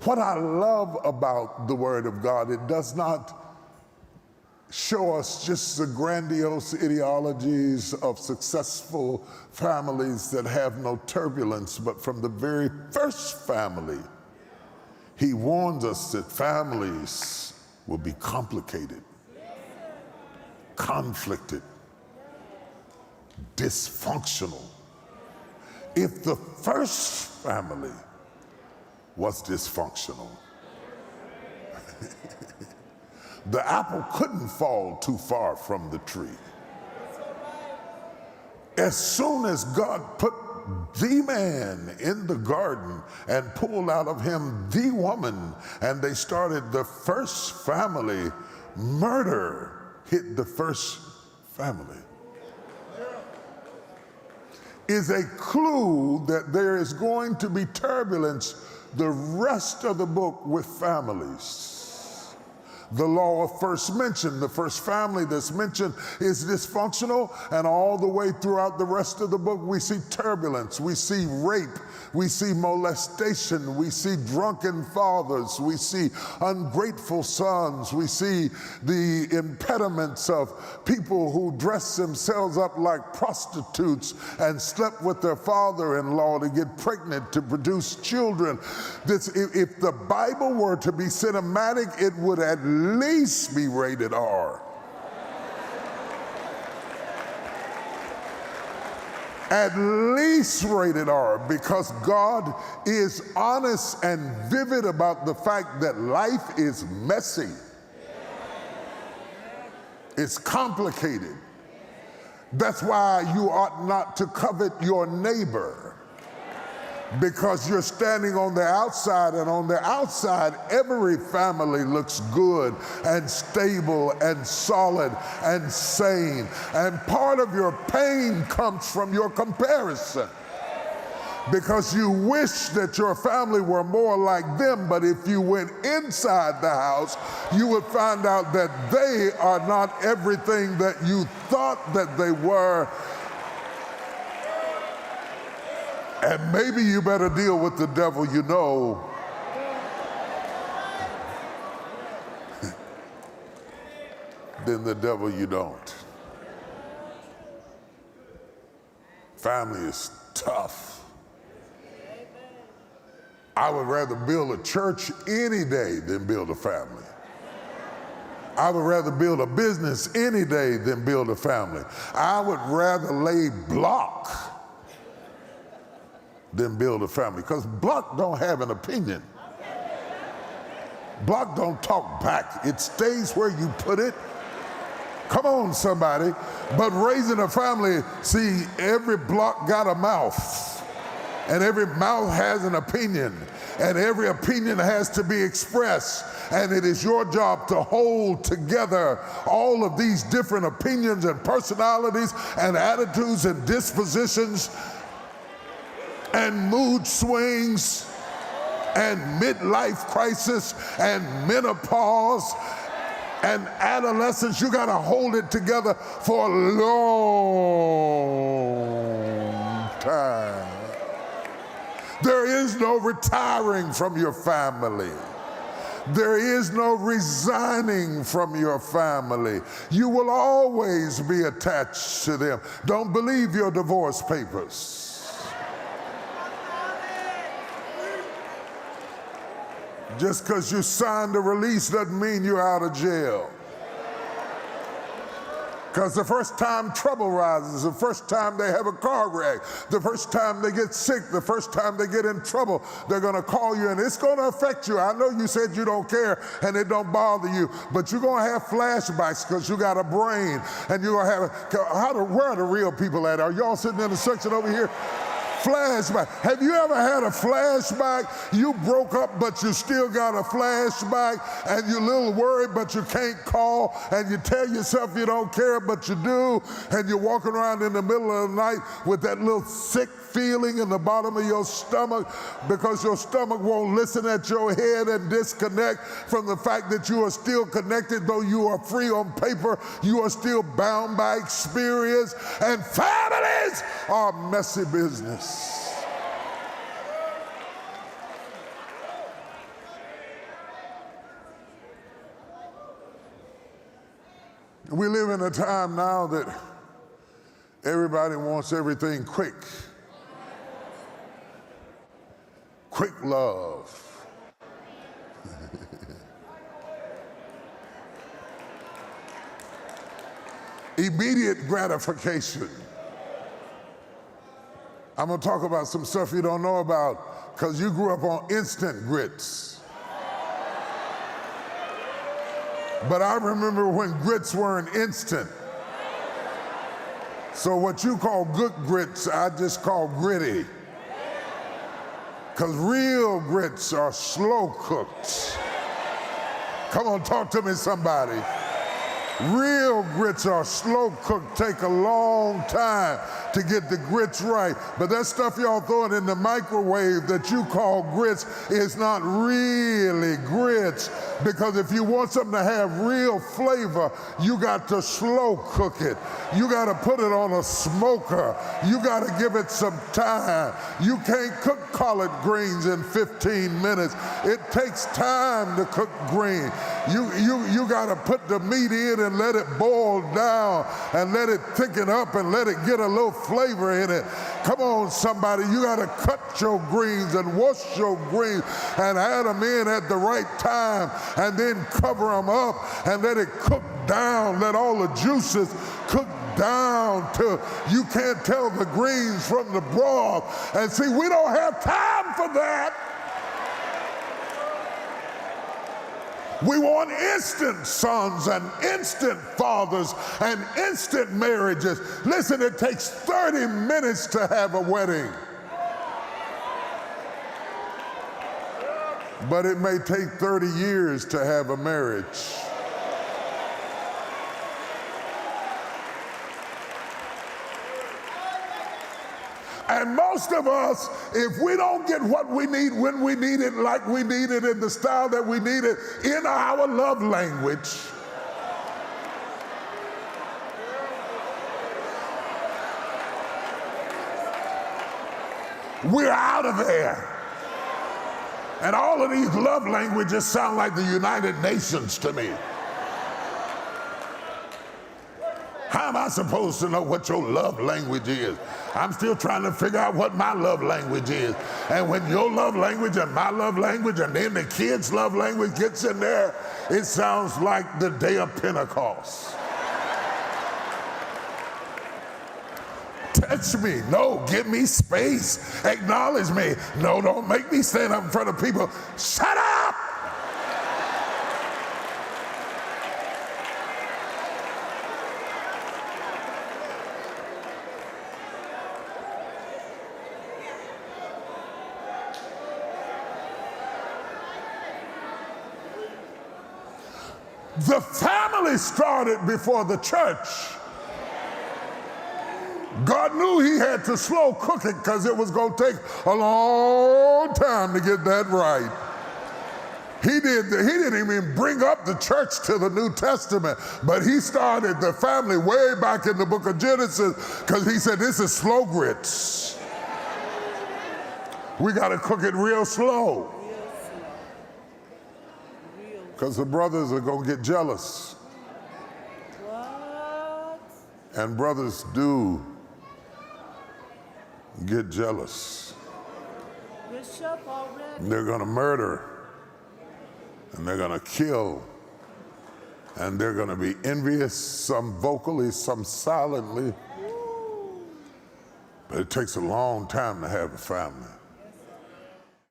What I love about the Word of God, it does not show us just the grandiose ideologies of successful families that have no turbulence, but from the very first family, he warns us that families will be complicated, conflicted, dysfunctional. If the first family was dysfunctional, the apple couldn't fall too far from the tree. As soon as God put the man in the garden and pulled out of him the woman, and they started the first family, murder hit the first family. Is a clue that there is going to be turbulence the rest of the book with families. The law of first mention, the first family that's mentioned is dysfunctional, and all the way throughout the rest of the book we see turbulence, we see rape, we see molestation, we see drunken fathers, we see ungrateful sons, we see the impediments of people who dress themselves up like prostitutes and slept with their father-in-law to get pregnant to produce children. If the Bible were to be cinematic, it would at least be rated R. At least rated R, because God is honest and vivid about the fact that life is messy. It's complicated. That's why you ought not to covet your neighbor, because you're standing on the outside, and on the outside every family looks good and stable and solid and sane, and part of your pain comes from your comparison, because you wish that your family were more like them. But if you went inside the house, you would find out that they are not everything that you thought that they were. And maybe you better deal with the devil you know than the devil you don't. Family is tough. I would rather build a church any day than build a family. I would rather build a business any day than build a family. I would rather lay block than build a family, because block don't have an opinion. Block don't talk back. It stays where you put it. Come on, somebody. But raising a family, see, every block got a mouth, and every mouth has an opinion, and every opinion has to be expressed, and it is your job to hold together all of these different opinions and personalities and attitudes and dispositions and mood swings and midlife crisis and menopause and adolescence. You got to hold it together for a long time. There is no retiring from your family. There is no resigning from your family. You will always be attached to them. Don't believe your divorce papers. Just because you signed a release doesn't mean you're out of jail. Because the first time trouble rises, the first time they have a car wreck, the first time they get sick, the first time they get in trouble, they're going to call you, and it's going to affect you. I know you said you don't care and it don't bother you, but you're going to have flashbacks because you got a brain, and you're going to have, where are the real people at? Are y'all sitting in the section over here? Flashback. Have you ever had a flashback? You broke up, but you still got a flashback, and you're a little worried, but you can't call, and you tell yourself you don't care, but you do, and you're walking around in the middle of the night with that little sick feeling in the bottom of your stomach, because your stomach won't listen at your head and disconnect from the fact that you are still connected. Though you are free on paper, you are still bound by experience, and families are messy business. We live in a time now that everybody wants everything quick. Quick love. Immediate gratification. I'm going to talk about some stuff you don't know about because you grew up on instant grits. But I remember when grits weren't instant. So what you call good grits, I just call gritty. Because real grits are slow cooked. Come on, talk to me, somebody. Real grits are slow cooked, take a long time to get the grits right. But that stuff y'all throwing in the microwave that you call grits is not really grits, because if you want something to have real flavor, you got to slow cook it. You got to put it on a smoker. You got to give it some time. You can't cook collard greens in 15 minutes. It takes time to cook green. You got to put the meat in and let it boil down and let it thicken up and let it get a little flavor in it. Come on, somebody, you got to cut your greens and wash your greens and add them in at the right time and then cover them up and let it cook down. Let all the juices cook down till you can't tell the greens from the broth. And see, we don't have time for that. We want instant sons and instant fathers and instant marriages. Listen, it takes 30 minutes to have a wedding. But it may take 30 years to have a marriage. And most of us, if we don't get what we need when we need it, like we need it, in the style that we need it, in our love language, we're out of there. And all of these love languages sound like the United Nations to me. How am I supposed to know what your love language is? I'm still trying to figure out what my love language is. And when your love language and my love language and then the kids' love language gets in there, it sounds like the day of Pentecost. Touch me. No, give me space. Acknowledge me. No, don't make me stand up in front of people. Shut up! The family started before the church. God knew he had to slow cook it because it was going to take a long time to get that right. He didn't even bring up the church to the New Testament, but he started the family way back in the book of Genesis because he said, this is slow grits. We got to cook it real slow. Because the brothers are going to get jealous. What? And brothers do get jealous. Bishop already? They're going to murder. And they're going to kill. And they're going to be envious, some vocally, some silently. But it takes a long time to have a family.